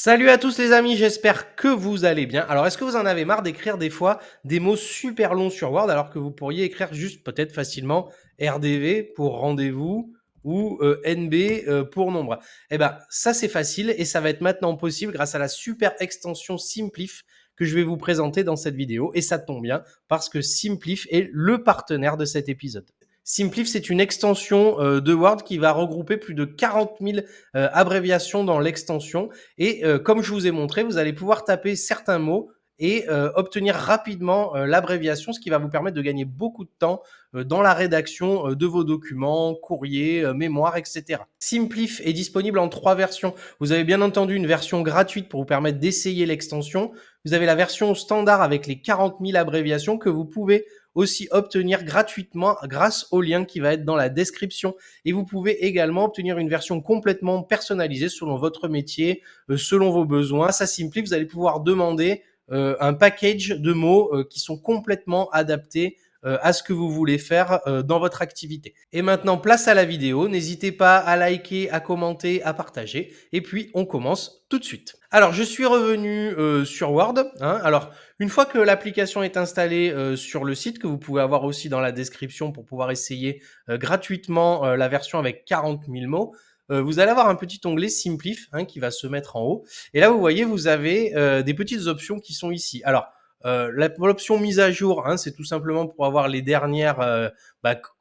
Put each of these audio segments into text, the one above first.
Salut à tous les amis, j'espère que vous allez bien. Alors, est-ce que vous en avez marre d'écrire des fois des mots super longs sur Word alors que vous pourriez écrire juste peut-être facilement RDV pour rendez-vous ou NB pour nombre? Eh ben, ça c'est facile et ça va être maintenant possible grâce à la super extension Simplif que je vais vous présenter dans cette vidéo. Et ça tombe bien parce que Simplif est le partenaire de cet épisode. Simplif, c'est une extension de Word qui va regrouper plus de 40 000 abréviations dans l'extension. Et comme je vous ai montré, vous allez pouvoir taper certains mots et obtenir rapidement l'abréviation, ce qui va vous permettre de gagner beaucoup de temps dans la rédaction de vos documents, courriers, mémoires, etc. Simplif est disponible en 3 versions. Vous avez bien entendu une version gratuite pour vous permettre d'essayer l'extension. Vous avez la version standard avec les 40 000 abréviations que vous pouvez aussi obtenir gratuitement grâce au lien qui va être dans la description. Et vous pouvez également obtenir une version complètement personnalisée selon votre métier, selon vos besoins. Ça Simplif, vous allez pouvoir demander un package de mots qui sont complètement adaptés à ce que vous voulez faire dans votre activité. Et maintenant, place à la vidéo. N'hésitez pas à liker, à commenter, à partager. Et puis, on commence tout de suite. Alors, je suis revenu sur Word. Alors, une fois que l'application est installée sur le site, que vous pouvez avoir aussi dans la description pour pouvoir essayer gratuitement la version avec 40 000 mots, vous allez avoir un petit onglet Simplif qui va se mettre en haut. Et là, vous voyez, vous avez des petites options qui sont ici. Alors, l'option mise à jour, c'est tout simplement pour avoir les dernières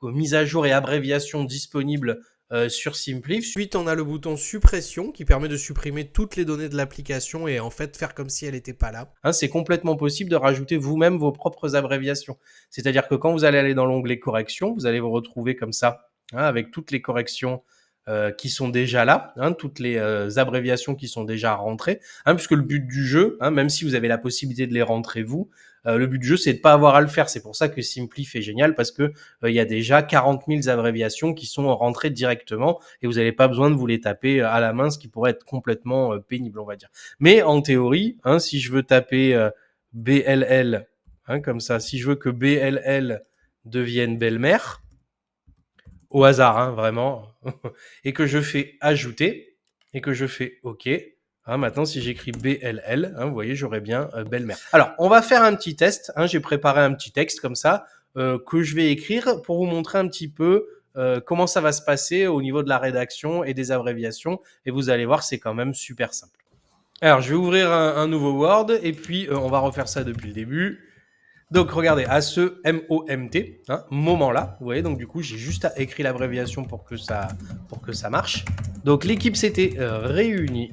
mises à jour et abréviations disponibles sur Simplif. Ensuite, on a le bouton suppression qui permet de supprimer toutes les données de l'application et en fait faire comme si elle n'était pas là. C'est complètement possible de rajouter vous-même vos propres abréviations. C'est-à-dire que quand vous allez aller dans l'onglet correction, vous allez vous retrouver comme ça, avec toutes les corrections qui sont déjà là, toutes les abréviations qui sont déjà rentrées, puisque le but du jeu, même si vous avez la possibilité de les rentrer vous, le but du jeu, c'est de pas avoir à le faire. C'est pour ça que Simplif est génial, parce que il y a déjà 40 000 abréviations qui sont rentrées directement et vous n'avez pas besoin de vous les taper à la main, ce qui pourrait être complètement pénible, on va dire. Mais en théorie, si je veux taper BLL, comme ça, si je veux que BLL devienne belle-mère, au hasard, vraiment, et que je fais ajouter, et que je fais OK. Maintenant, si j'écris BLL, vous voyez, j'aurai bien belle-mère. Alors, on va faire un petit test. J'ai préparé un petit texte comme ça que je vais écrire pour vous montrer un petit peu comment ça va se passer au niveau de la rédaction et des abréviations. Et vous allez voir, c'est quand même super simple. Alors, je vais ouvrir un nouveau Word et puis on va refaire ça depuis le début. Donc, regardez, à ce MOMT, moment-là, vous voyez, donc du coup, j'ai juste écrit l'abréviation pour que ça marche. Donc, l'équipe s'était réunie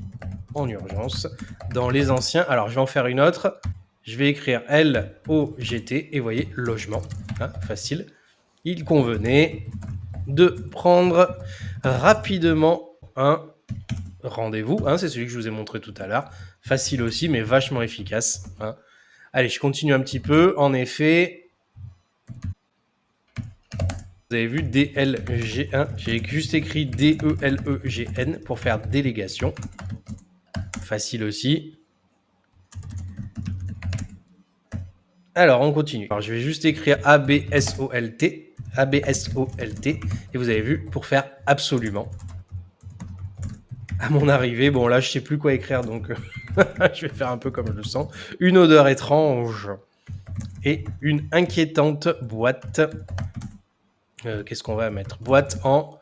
en urgence dans les anciens. Alors, je vais en faire une autre. Je vais écrire LOGT et vous voyez, logement, facile. Il convenait de prendre rapidement un rendez-vous. C'est celui que je vous ai montré tout à l'heure. Facile aussi, mais vachement efficace. Allez, je continue un petit peu. En effet, vous avez vu DLG1. J'ai juste écrit DELEGN pour faire délégation. Facile aussi. Alors, on continue. Alors, je vais juste écrire ABSOLT. ABSOLT. Et vous avez vu, pour faire absolument. À mon arrivée, bon là, je sais plus quoi écrire, donc je vais faire un peu comme je le sens. Une odeur étrange et une inquiétante boîte. Qu'est-ce qu'on va mettre? Boîte en...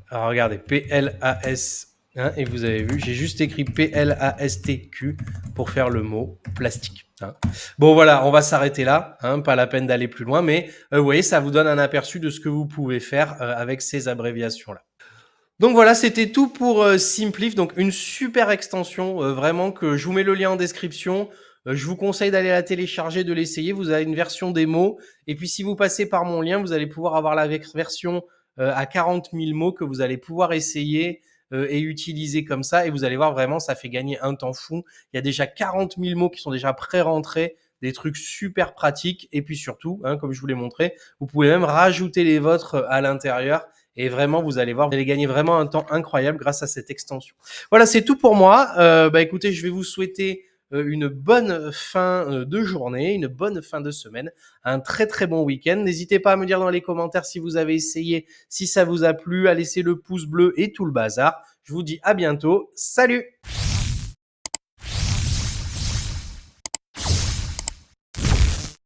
Alors regardez, PLAS, et vous avez vu, j'ai juste écrit PLASTQ pour faire le mot plastique. Bon voilà, on va s'arrêter là, pas la peine d'aller plus loin, mais vous voyez, ça vous donne un aperçu de ce que vous pouvez faire avec ces abréviations-là. Donc voilà, c'était tout pour Simplif, donc une super extension, vraiment que je vous mets le lien en description. Je vous conseille d'aller la télécharger, de l'essayer. Vous avez une version démo. Et puis si vous passez par mon lien, vous allez pouvoir avoir la version à 40 000 mots que vous allez pouvoir essayer et utiliser comme ça. Et vous allez voir vraiment, ça fait gagner un temps fou. Il y a déjà 40 000 mots qui sont déjà pré-rentrés, des trucs super pratiques. Et puis surtout, comme je vous l'ai montré, vous pouvez même rajouter les vôtres à l'intérieur. Et vraiment, vous allez voir, vous allez gagner vraiment un temps incroyable grâce à cette extension. Voilà, c'est tout pour moi. Écoutez, je vais vous souhaiter une bonne fin de journée, une bonne fin de semaine, un très très bon week-end. N'hésitez pas à me dire dans les commentaires si vous avez essayé, si ça vous a plu, à laisser le pouce bleu et tout le bazar. Je vous dis à bientôt. Salut!